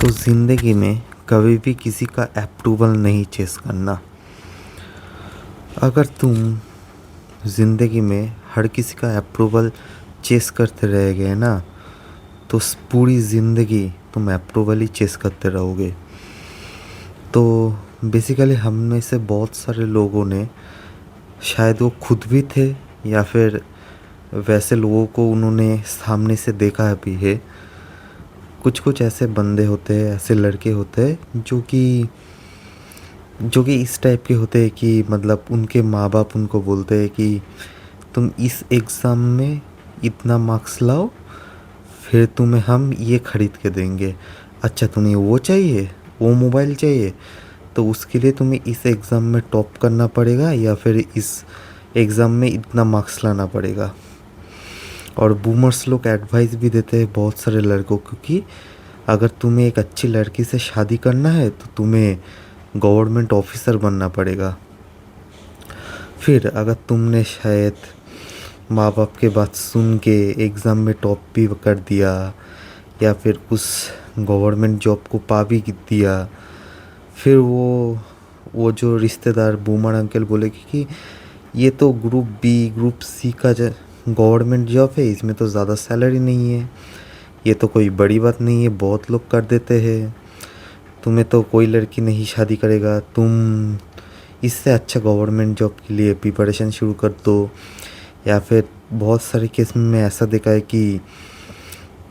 तो ज़िंदगी में कभी भी किसी का अप्रूवल नहीं चेस करना। अगर तुम ज़िंदगी में हर किसी का अप्रूवल चेस करते रह गए ना, तो पूरी ज़िंदगी तुम अप्रूवल ही चेस करते रहोगे। तो बेसिकली हम में से बहुत सारे लोगों ने, शायद वो खुद भी थे या फिर वैसे लोगों को उन्होंने सामने से देखा भी है। कुछ कुछ ऐसे बंदे होते हैं, ऐसे लड़के होते हैं जो कि इस टाइप के होते हैं कि मतलब उनके माँ बाप उनको बोलते हैं कि तुम इस एग्ज़ाम में इतना मार्क्स लाओ, फिर तुम्हें हम ये ख़रीद के देंगे। अच्छा, तुम्हें वो चाहिए, वो मोबाइल चाहिए, तो उसके लिए तुम्हें इस एग्ज़ाम में टॉप करना पड़ेगा या फिर इस एग्ज़ाम में इतना मार्क्स लाना पड़ेगा। और बूमर्स लोग एडवाइस भी देते हैं बहुत सारे लड़कों को कि अगर तुम्हें एक अच्छी लड़की से शादी करना है तो तुम्हें गवर्नमेंट ऑफिसर बनना पड़ेगा। फिर अगर तुमने शायद माँ बाप के बात सुन के एग्ज़ाम में टॉप भी कर दिया या फिर उस गवर्नमेंट जॉब को पा भी दिया, फिर वो जो रिश्तेदार बूमर अंकल बोले कि ये तो ग्रुप बी ग्रुप सी का गवर्नमेंट जॉब है, इसमें तो ज़्यादा सैलरी नहीं है, ये तो कोई बड़ी बात नहीं है, बहुत लोग कर देते हैं, तुम्हें तो कोई लड़की नहीं शादी करेगा, तुम इससे अच्छा गवर्नमेंट जॉब के लिए प्रिपरेशन शुरू कर दो। या फिर बहुत सारे केस में ऐसा देखा है कि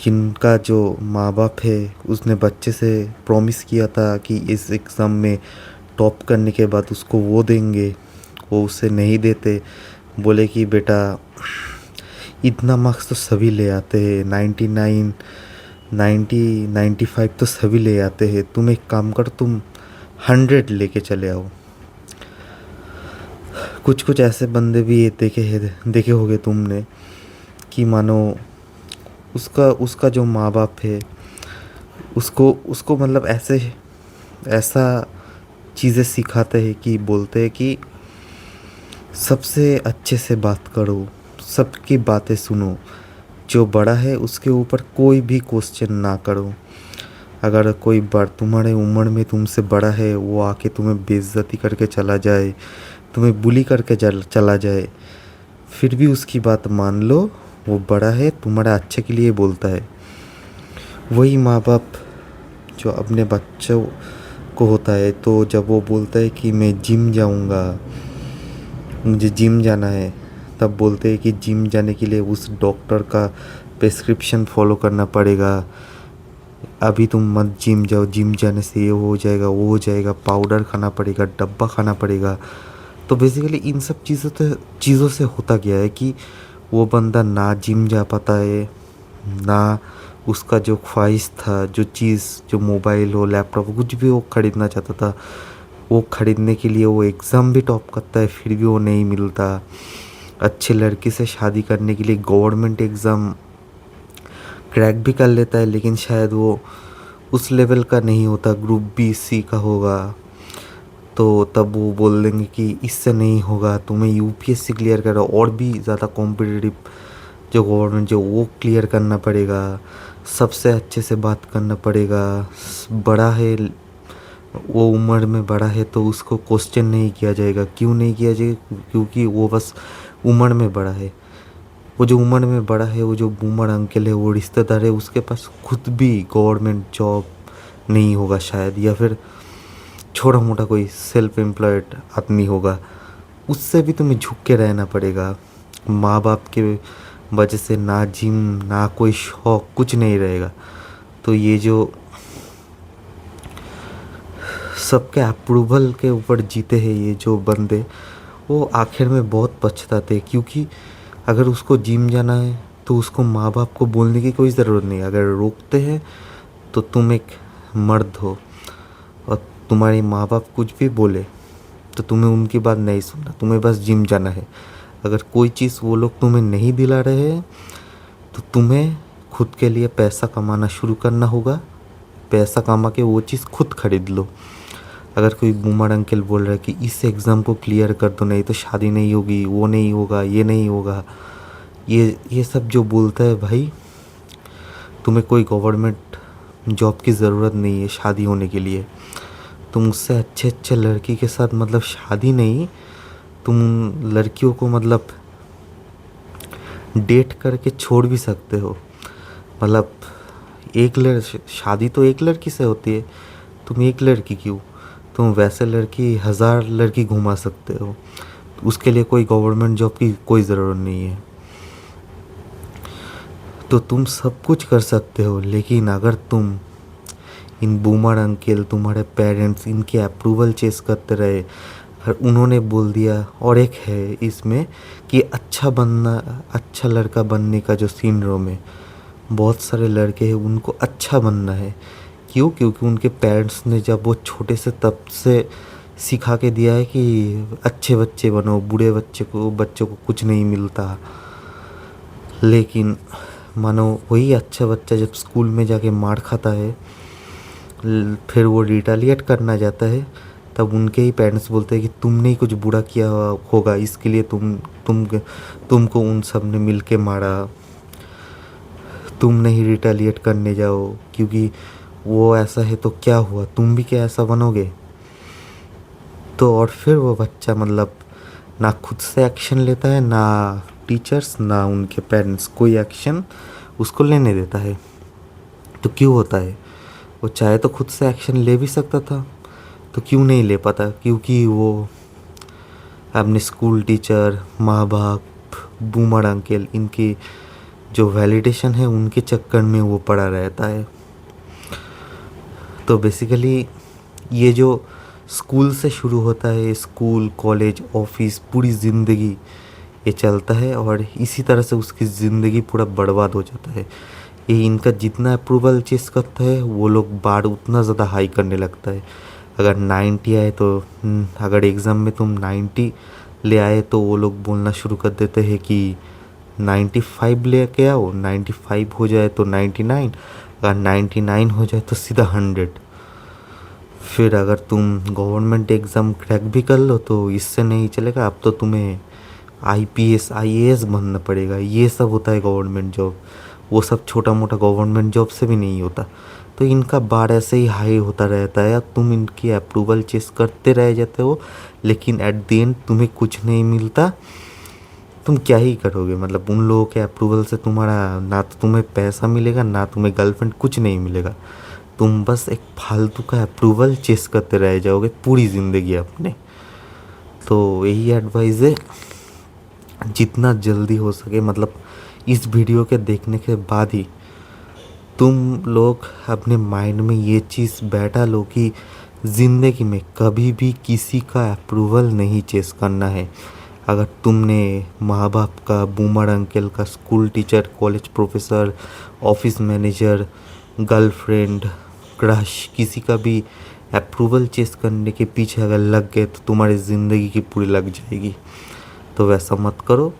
जिनका जो माँ बाप है उसने बच्चे से प्रॉमिस किया था कि इस एग्ज़ाम में टॉप करने के बाद उसको वो देंगे, वो उसे नहीं देते। बोले कि बेटा इतना मार्क्स तो सभी ले आते हैं, 99 90 95 तो सभी ले आते हैं, तुम एक काम कर, तुम 100 लेके चले आओ। कुछ कुछ ऐसे बंदे भी देखे होगे तुमने कि मानो उसका उसका जो माँ बाप है उसको उसको मतलब ऐसा चीज़ें सिखाते हैं कि बोलते हैं कि सबसे अच्छे से बात करो, सबकी बातें सुनो, जो बड़ा है उसके ऊपर कोई भी क्वेश्चन ना करो। अगर कोई तुम्हारे उम्र में तुमसे बड़ा है, वो आके तुम्हें बेइज्जती करके चला जाए, तुम्हें बुली करके चला जाए, फिर भी उसकी बात मान लो, वो बड़ा है, तुम्हारा अच्छे के लिए बोलता है। वही माँ बाप जो अपने बच्चों को होता है, तो जब वो बोलता है कि मैं जिम जाऊंगा, मुझे जिम जाना है, तब बोलते हैं कि जिम जाने के लिए उस डॉक्टर का प्रिस्क्रिप्शन फॉलो करना पड़ेगा, अभी तुम मत जिम जाओ, जिम जाने से ये हो जाएगा, वो हो जाएगा, पाउडर खाना पड़ेगा, डब्बा खाना पड़ेगा। तो बेसिकली इन सब चीज़ों से होता गया है कि वो बंदा ना जिम जा पाता है, ना उसका जो ख्वाहिश था, जो चीज़, जो मोबाइल हो, लैपटॉप हो, कुछ भी वो ख़रीदना चाहता था, वो ख़रीदने के लिए वो एग्ज़ाम भी टॉप करता है, फिर भी वो नहीं मिलता। अच्छे लड़की से शादी करने के लिए गवर्नमेंट एग्ज़ाम क्रैक भी कर लेता है, लेकिन शायद वो उस लेवल का नहीं होता, ग्रुप बी सी का होगा। तो तब वो बोल देंगे कि इससे नहीं होगा, तुम्हें यूपीएससी क्लियर करो, और भी ज़्यादा कॉम्पिटिटिव जो गवर्नमेंट जो वो क्लियर करना पड़ेगा, सबसे अच्छे से बात करना पड़ेगा। बड़ा है, वो उम्र में बड़ा है, तो उसको क्वेश्चन नहीं किया जाएगा। क्यों नहीं किया जाएगा? क्योंकि वो बस उम्र में बड़ा है। वो जो उम्र में बड़ा है, वो जो बूमर अंकल है, वो रिश्तेदार है, उसके पास खुद भी गवर्नमेंट जॉब नहीं होगा शायद, या फिर छोटा मोटा कोई सेल्फ एम्प्लॉयड आदमी होगा, उससे भी तुम्हें झुक के रहना पड़ेगा। माँ बाप के वजह से ना जिम, ना कोई शौक, कुछ नहीं रहेगा। तो ये जो सबके अप्रूवल के ऊपर जीते हैं ये जो बंदे, वो आखिर में बहुत पछताते हैं। क्योंकि अगर उसको जिम जाना है तो उसको माँ बाप को बोलने की कोई ज़रूरत नहीं। अगर रोकते हैं तो तुम एक मर्द हो, और तुम्हारे माँ बाप कुछ भी बोले तो तुम्हें उनकी बात नहीं सुनना, तुम्हें बस जिम जाना है। अगर कोई चीज़ वो लोग तुम्हें नहीं दिला रहे हैं तो तुम्हें खुद के लिए पैसा कमाना शुरू करना होगा। पैसा कमा के वो चीज़ खुद खरीद लो। अगर कोई बूमर अंकल बोल रहा है कि इस एग्ज़ाम को क्लियर कर दो, नहीं तो शादी नहीं होगी, वो नहीं होगा, ये नहीं होगा, ये सब जो बोलता है भाई, तुम्हें कोई गवर्नमेंट जॉब की ज़रूरत नहीं है शादी होने के लिए। तुम उससे अच्छे अच्छे लड़की के साथ मतलब शादी नहीं, तुम लड़कियों को मतलब डेट करके छोड़ भी सकते हो। मतलब शादी तो एक लड़की से होती है, तुम एक लड़की क्यों, तुम वैसे लड़की 1000 लड़की घुमा सकते हो। उसके लिए कोई गवर्नमेंट जॉब की कोई ज़रूरत नहीं है। तो तुम सब कुछ कर सकते हो, लेकिन अगर तुम इन बूमर अंकल, तुम्हारे पेरेंट्स, इनके अप्रूवल चेस करते रहे और उन्होंने बोल दिया। और एक है इसमें कि अच्छा लड़का बनने का जो सिंड्रोम है, बहुत सारे लड़के हैं उनको अच्छा बनना है। क्यों? क्योंकि उनके पेरेंट्स ने जब वो छोटे से तब से सिखा के दिया है कि अच्छे बच्चे बनो, बुरे बच्चों को कुछ नहीं मिलता। लेकिन मानो वही अच्छा बच्चा जब स्कूल में जाके मार खाता है, फिर वो रिटालिएट करना जाता है, तब उनके ही पेरेंट्स बोलते हैं कि तुमने ही कुछ बुरा किया होगा, इसके लिए तुमको उन सब ने मिल के मारा, तुम नहीं रिटालिएट करने जाओ, क्योंकि वो ऐसा है तो क्या हुआ, तुम भी क्या ऐसा बनोगे। तो और फिर वो बच्चा मतलब ना खुद से एक्शन लेता है, ना टीचर्स ना उनके पेरेंट्स कोई एक्शन उसको लेने देता है। तो क्यों होता है? वो चाहे तो खुद से एक्शन ले भी सकता था, तो क्यों नहीं ले पाता? क्योंकि वो अपने स्कूल टीचर, माँ बाप, बूमर अंकल, इनकी जो वैलिडेशन है उनके चक्कर में वो पड़ा रहता है। तो बेसिकली ये जो स्कूल से शुरू होता है, स्कूल, कॉलेज, ऑफिस, पूरी ज़िंदगी ये चलता है और इसी तरह से उसकी ज़िंदगी पूरा बर्बाद हो जाता है। ये इनका जितना अप्रूवल चेस करता है वो लोग बार उतना ज़्यादा हाई करने लगता है। अगर 90 आए तो अगर एग्ज़ाम में तुम 90 ले आए तो वो लोग बोलना शुरू कर देते हैं कि 95 ले के आओ, 95 हो जाए तो 99, अगर 99 हो जाए तो सीधा 100। फिर अगर तुम गवर्नमेंट एग्ज़ाम क्रैक भी कर लो तो इससे नहीं चलेगा, अब तो तुम्हें IPS IAS बनना पड़ेगा। ये सब होता है गवर्नमेंट जॉब, वो सब छोटा मोटा गवर्नमेंट जॉब से भी नहीं होता। तो इनका बार ऐसे ही हाई होता रहता है, तुम इनकी अप्रूवल चेस करते रह जाते हो, लेकिन एट द एंड तुम्हें कुछ नहीं मिलता। तुम क्या ही करोगे? मतलब उन लोगों के अप्रूवल से तुम्हारा ना तो तुम्हें पैसा मिलेगा, ना तुम्हें गर्लफ्रेंड, कुछ नहीं मिलेगा। तुम बस एक फालतू का अप्रूवल चेस करते रह जाओगे पूरी ज़िंदगी अपने। तो यही एडवाइस है, जितना जल्दी हो सके मतलब इस वीडियो के देखने के बाद ही तुम लोग अपने माइंड में ये चीज़ बैठा लो कि ज़िंदगी में कभी भी किसी का अप्रूवल नहीं चेस करना है। अगर तुमने माँ बाप का, बूमर अंकल का, school teacher, college professor, office manager, girlfriend, crush, किसी का भी अप्रूवल चेस करने के पीछे अगर लग गए तो तुम्हारी ज़िंदगी की पूरी लग जाएगी। तो वैसा मत करो।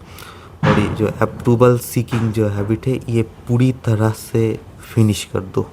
और ये जो अप्रूवल सीकिंग जो हैबिट है ये पूरी तरह से फिनिश कर दो।